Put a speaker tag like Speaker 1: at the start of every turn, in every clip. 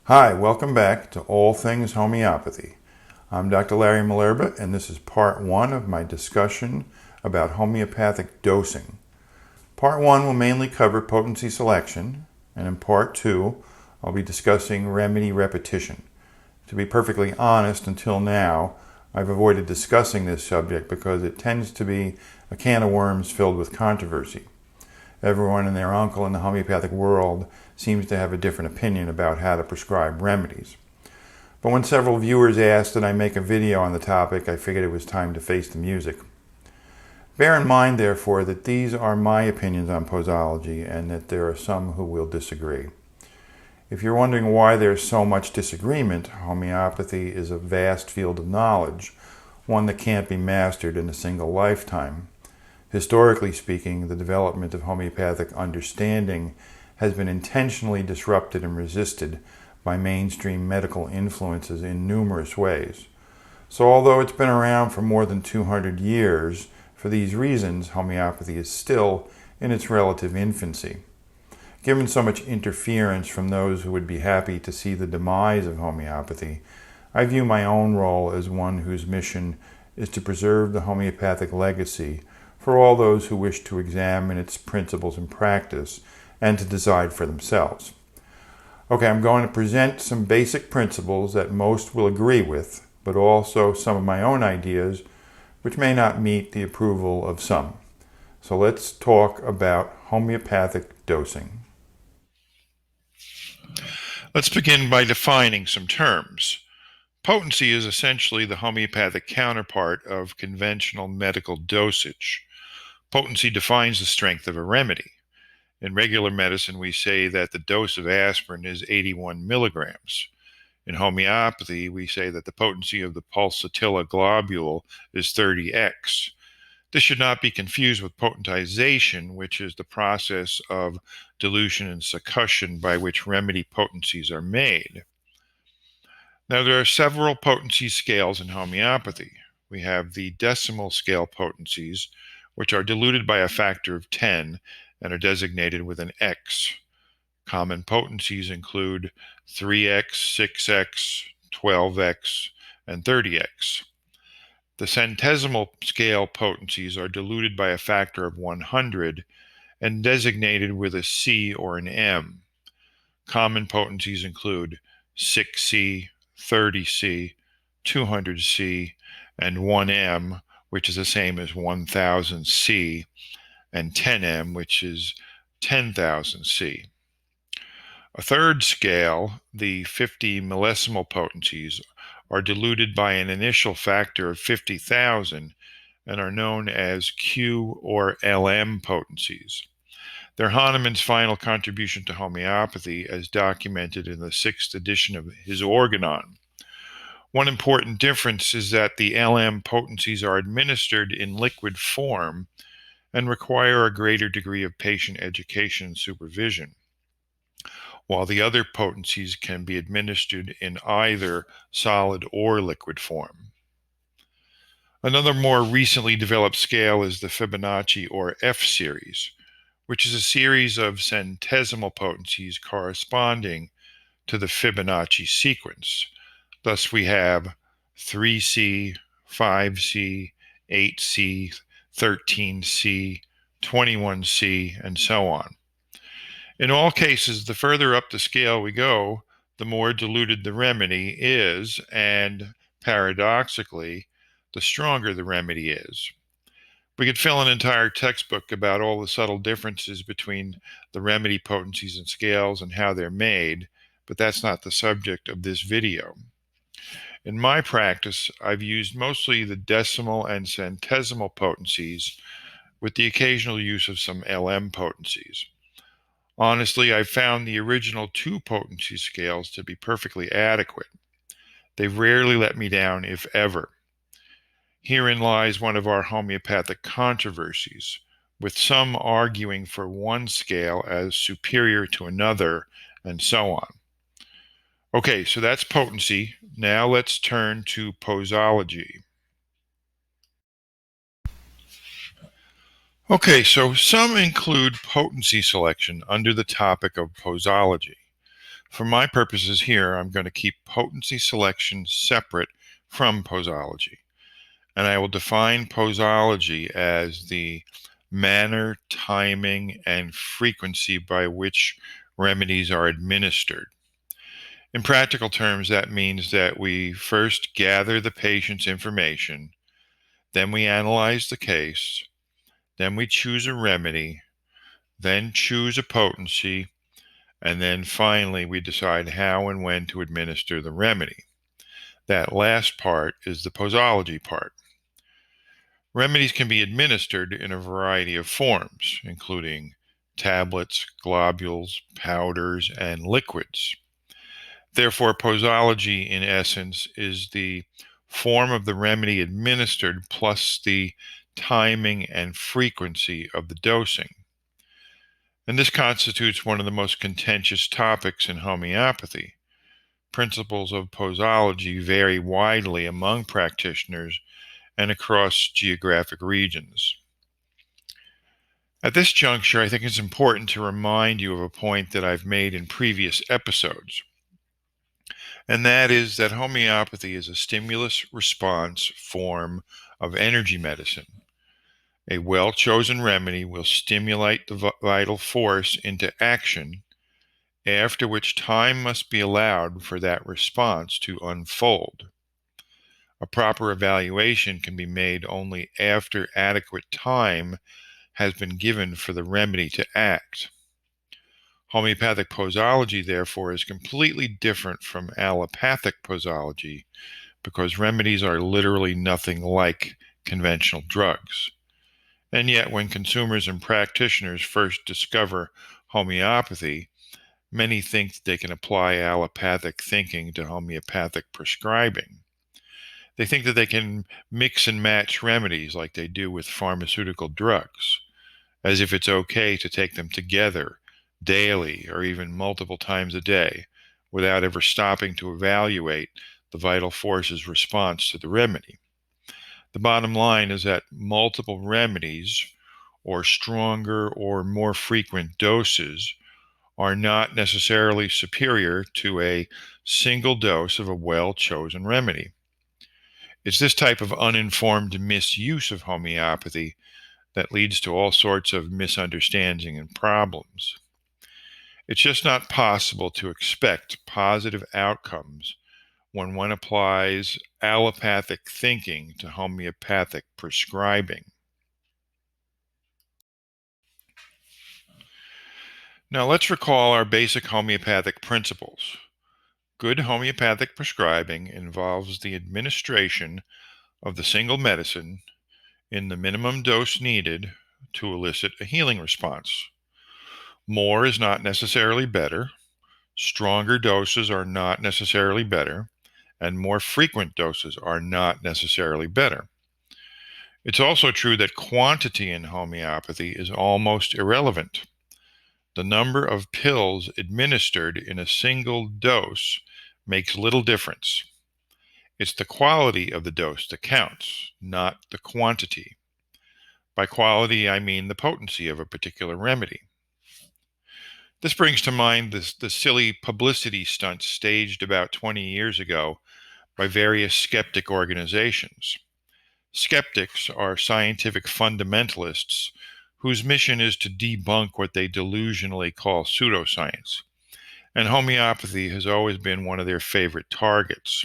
Speaker 1: Hi, welcome back to All Things Homeopathy. I'm Dr. Larry Malerba, and this is part 1 of my discussion about homeopathic dosing. Part 1 will mainly cover potency selection, and in part 2, I'll be discussing remedy repetition. To be perfectly honest, until now, I've avoided discussing this subject because it tends to be a can of worms filled with controversy. Everyone and their uncle in the homeopathic world seems to have a different opinion about how to prescribe remedies. But when several viewers asked that I make a video on the topic, I figured it was time to face the music. Bear in mind, therefore, that these are my opinions on posology and that there are some who will disagree. If you're wondering why there's so much disagreement, homeopathy is a vast field of knowledge, one that can't be mastered in a single lifetime. Historically speaking, the development of homeopathic understanding has been intentionally disrupted and resisted by mainstream medical influences in numerous ways. So although it's been around for more than 200 years, for these reasons, homeopathy is still in its relative infancy. Given so much interference from those who would be happy to see the demise of homeopathy, I view my own role as one whose mission is to preserve the homeopathic legacy for all those who wish to examine its principles and practice and to decide for themselves. Okay, I'm going to present some basic principles that most will agree with, but also some of my own ideas which may not meet the approval of some. So let's talk about homeopathic dosing.
Speaker 2: Let's begin by defining some terms. Potency is essentially the homeopathic counterpart of conventional medical dosage. Potency defines the strength of a remedy. In regular medicine, we say that the dose of aspirin is 81 milligrams. In homeopathy, we say that the potency of the pulsatilla globule is 30x. This should not be confused with potentization, which is the process of dilution and succussion by which remedy potencies are made. Now, there are several potency scales in homeopathy. We have the decimal scale potencies, which are diluted by a factor of 10 and are designated with an X. Common potencies include 3x, 6x, 12x, and 30x. The centesimal scale potencies are diluted by a factor of 100 and designated with a C or an M. Common potencies include 6C, 30C, 200C, and 1M, which is the same as 1000C, and 10M, which is 10,000C. A third scale, the 50 millesimal potencies, are diluted by an initial factor of 50,000 and are known as Q or LM potencies. They're Hahnemann's final contribution to homeopathy, as documented in the 6th edition of his Organon. One important difference is that the LM potencies are administered in liquid form and require a greater degree of patient education and supervision, while the other potencies can be administered in either solid or liquid form. Another more recently developed scale is the Fibonacci or F series, which is a series of centesimal potencies corresponding to the Fibonacci sequence. Thus we have 3C, 5C, 8C, 13C, 21C, and so on. In all cases, the further up the scale we go, the more diluted the remedy is, and paradoxically, the stronger the remedy is. We could fill an entire textbook about all the subtle differences between the remedy potencies and scales and how they're made, but that's not the subject of this video. In my practice, I've used mostly the decimal and centesimal potencies with the occasional use of some LM potencies. Honestly, I've found the original 2 potency scales to be perfectly adequate. They've rarely let me down, if ever. Herein lies one of our homeopathic controversies, with some arguing for one scale as superior to another, and so on. Okay, so that's potency. Now let's turn to posology. Okay, so some include potency selection under the topic of posology. For my purposes here, I'm going to keep potency selection separate from posology. And I will define posology as the manner, timing, and frequency by which remedies are administered. In practical terms, that means that we first gather the patient's information, then we analyze the case, then we choose a remedy, then choose a potency, and then finally we decide how and when to administer the remedy. That last part is the posology part. Remedies can be administered in a variety of forms, including tablets, globules, powders, and liquids. Therefore, posology, in essence, is the form of the remedy administered plus the timing and frequency of the dosing. And this constitutes one of the most contentious topics in homeopathy. Principles of posology vary widely among practitioners and across geographic regions. At this juncture, I think it's important to remind you of a point that I've made in previous episodes, and that is that homeopathy is a stimulus-response form of energy medicine. A well-chosen remedy will stimulate the vital force into action, after which time must be allowed for that response to unfold. A proper evaluation can be made only after adequate time has been given for the remedy to act. Homeopathic posology, therefore, is completely different from allopathic posology because remedies are literally nothing like conventional drugs. And yet, when consumers and practitioners first discover homeopathy, many think that they can apply allopathic thinking to homeopathic prescribing. They think that they can mix and match remedies like they do with pharmaceutical drugs, as if it's okay to take them together daily or even multiple times a day without ever stopping to evaluate the vital force's response to the remedy. The bottom line is that multiple remedies or stronger or more frequent doses are not necessarily superior to a single dose of a well-chosen remedy. It's this type of uninformed misuse of homeopathy that leads to all sorts of misunderstanding and problems. It's just not possible to expect positive outcomes when one applies allopathic thinking to homeopathic prescribing. Now let's recall our basic homeopathic principles. Good homeopathic prescribing involves the administration of the single medicine in the minimum dose needed to elicit a healing response. More is not necessarily better, stronger doses are not necessarily better, and more frequent doses are not necessarily better. It's also true that quantity in homeopathy is almost irrelevant. The number of pills administered in a single dose makes little difference. It's the quality of the dose that counts, not the quantity. By quality, I mean the potency of a particular remedy. This brings to mind the silly publicity stunts staged about 20 years ago by various skeptic organizations. Skeptics are scientific fundamentalists whose mission is to debunk what they delusionally call pseudoscience, and homeopathy has always been one of their favorite targets.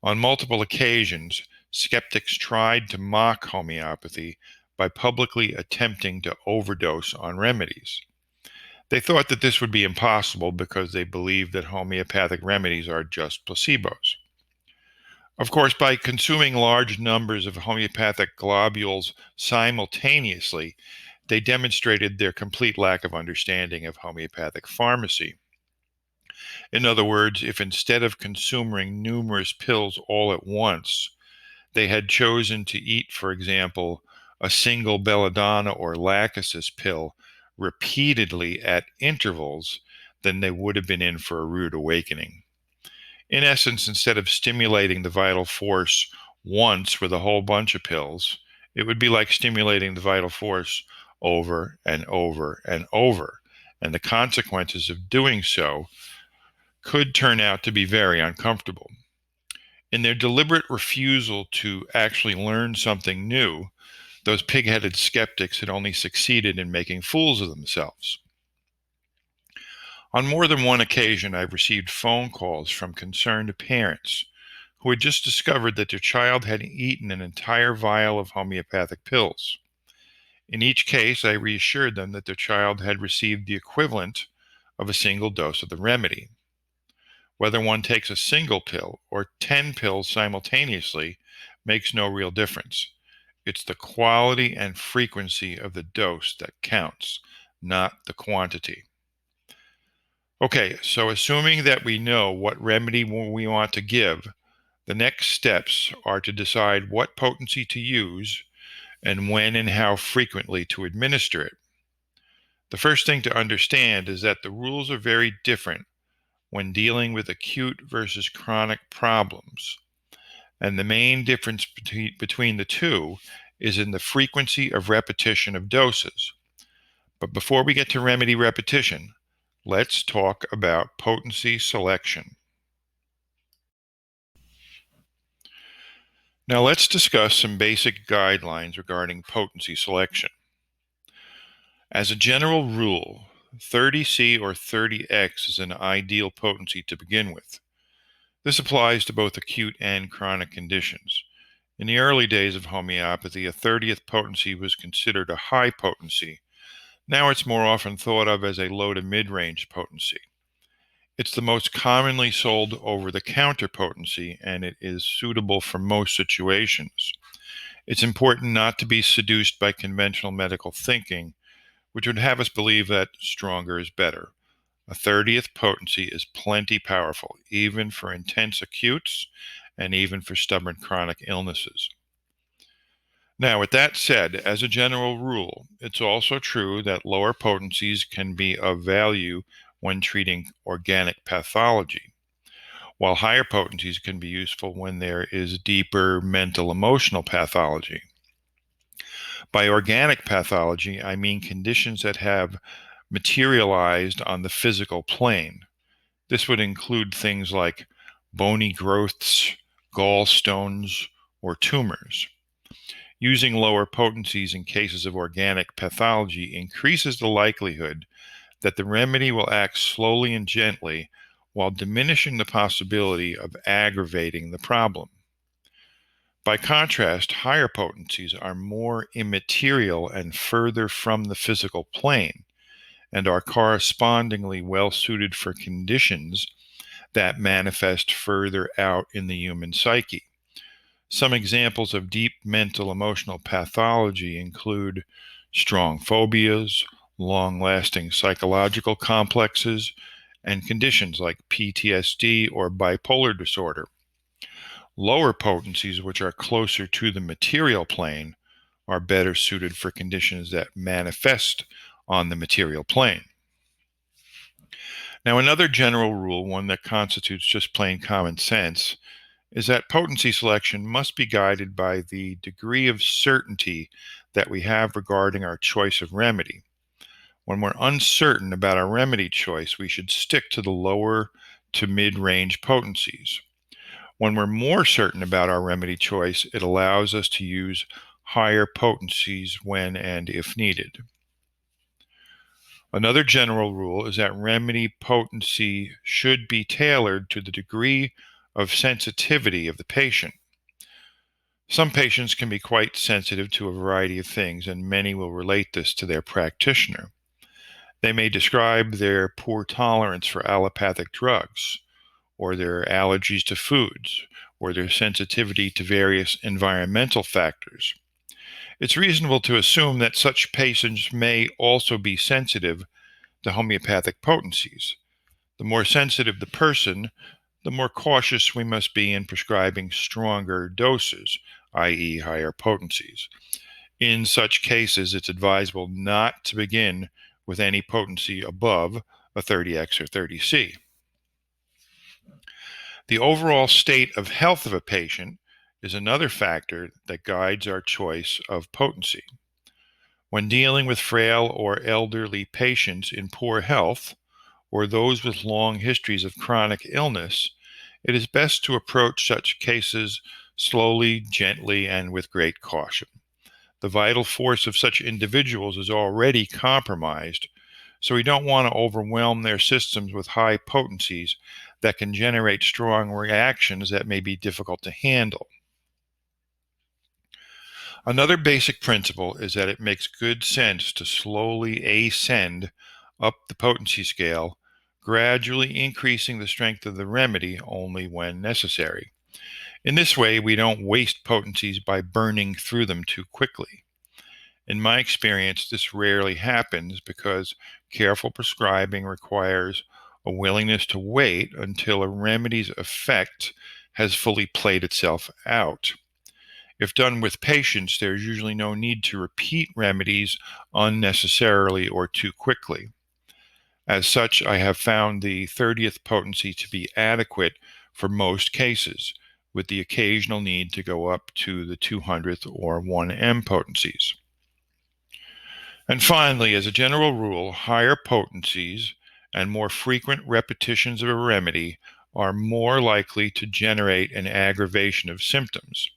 Speaker 2: On multiple occasions, skeptics tried to mock homeopathy by publicly attempting to overdose on remedies. They thought that this would be impossible because they believed that homeopathic remedies are just placebos. Of course, by consuming large numbers of homeopathic globules simultaneously, they demonstrated their complete lack of understanding of homeopathic pharmacy. In other words, if instead of consuming numerous pills all at once, they had chosen to eat, for example, a single belladonna or lachesis pill repeatedly at intervals, then they would have been in for a rude awakening. In essence, instead of stimulating the vital force once with a whole bunch of pills, it would be like stimulating the vital force over and over and over. And the consequences of doing so could turn out to be very uncomfortable. In their deliberate refusal to actually learn something new, those pig-headed skeptics had only succeeded in making fools of themselves. On more than one occasion, I've received phone calls from concerned parents who had just discovered that their child had eaten an entire vial of homeopathic pills. In each case, I reassured them that their child had received the equivalent of a single dose of the remedy. Whether one takes a single pill or 10 pills simultaneously makes no real difference. It's the quality and frequency of the dose that counts, not the quantity. Okay, so assuming that we know what remedy we want to give, the next steps are to decide what potency to use and when and how frequently to administer it. The first thing to understand is that the rules are very different when dealing with acute versus chronic problems. And the main difference between the two is in the frequency of repetition of doses. But before we get to remedy repetition, let's talk about potency selection. Now let's discuss some basic guidelines regarding potency selection. As a general rule, 30C or 30X is an ideal potency to begin with. This applies to both acute and chronic conditions. In the early days of homeopathy, a 30th potency was considered a high potency. Now it's more often thought of as a low to mid-range potency. It's the most commonly sold over-the-counter potency, and it is suitable for most situations. It's important not to be seduced by conventional medical thinking, which would have us believe that stronger is better. A 30th potency is plenty powerful, even for intense acutes and even for stubborn chronic illnesses. Now, with that said, as a general rule, it's also true that lower potencies can be of value when treating organic pathology, while higher potencies can be useful when there is deeper mental emotional pathology. By organic pathology, I mean conditions that have materialized on the physical plane. This would include things like bony growths, gallstones, or tumors. Using lower potencies in cases of organic pathology increases the likelihood that the remedy will act slowly and gently while diminishing the possibility of aggravating the problem. By contrast, higher potencies are more immaterial and further from the physical plane, and are correspondingly well suited for conditions that manifest further out in the human psyche. Some examples of deep mental emotional pathology include strong phobias, long-lasting psychological complexes, and conditions like PTSD or bipolar disorder. Lower potencies, which are closer to the material plane, are better suited for conditions that manifest on the material plane. Now, another general rule, one that constitutes just plain common sense, is that potency selection must be guided by the degree of certainty that we have regarding our choice of remedy. When we're uncertain about our remedy choice, we should stick to the lower to mid-range potencies. When we're more certain about our remedy choice, it allows us to use higher potencies when and if needed. Another general rule is that remedy potency should be tailored to the degree of sensitivity of the patient. Some patients can be quite sensitive to a variety of things, and many will relate this to their practitioner. They may describe their poor tolerance for allopathic drugs, or their allergies to foods, or their sensitivity to various environmental factors. It's reasonable to assume that such patients may also be sensitive to homeopathic potencies. The more sensitive the person, the more cautious we must be in prescribing stronger doses, i.e., higher potencies. In such cases, it's advisable not to begin with any potency above a 30X or 30C. The overall state of health of a patient is another factor that guides our choice of potency. When dealing with frail or elderly patients in poor health, or those with long histories of chronic illness, it is best to approach such cases slowly, gently, and with great caution. The vital force of such individuals is already compromised, so we don't want to overwhelm their systems with high potencies that can generate strong reactions that may be difficult to handle. Another basic principle is that it makes good sense to slowly ascend up the potency scale, gradually increasing the strength of the remedy only when necessary. In this way, we don't waste potencies by burning through them too quickly. In my experience, this rarely happens because careful prescribing requires a willingness to wait until a remedy's effect has fully played itself out. If done with patience, there is usually no need to repeat remedies unnecessarily or too quickly. As such, I have found the 30th potency to be adequate for most cases, with the occasional need to go up to the 200th or 1M potencies. And finally, as a general rule, higher potencies and more frequent repetitions of a remedy are more likely to generate an aggravation of symptoms.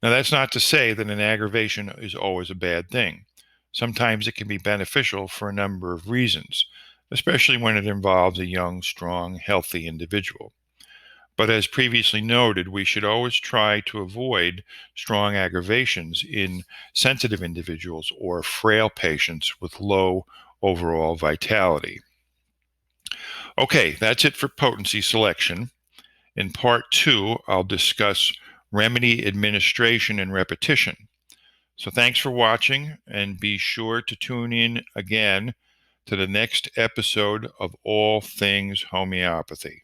Speaker 2: Now, that's not to say that an aggravation is always a bad thing. Sometimes it can be beneficial for a number of reasons, especially when it involves a young, strong, healthy individual. But as previously noted, we should always try to avoid strong aggravations in sensitive individuals or frail patients with low overall vitality. Okay, that's it for potency selection. In part 2, I'll discuss remedy administration and repetition. So thanks for watching, and be sure to tune in again to the next episode of All Things Homeopathy.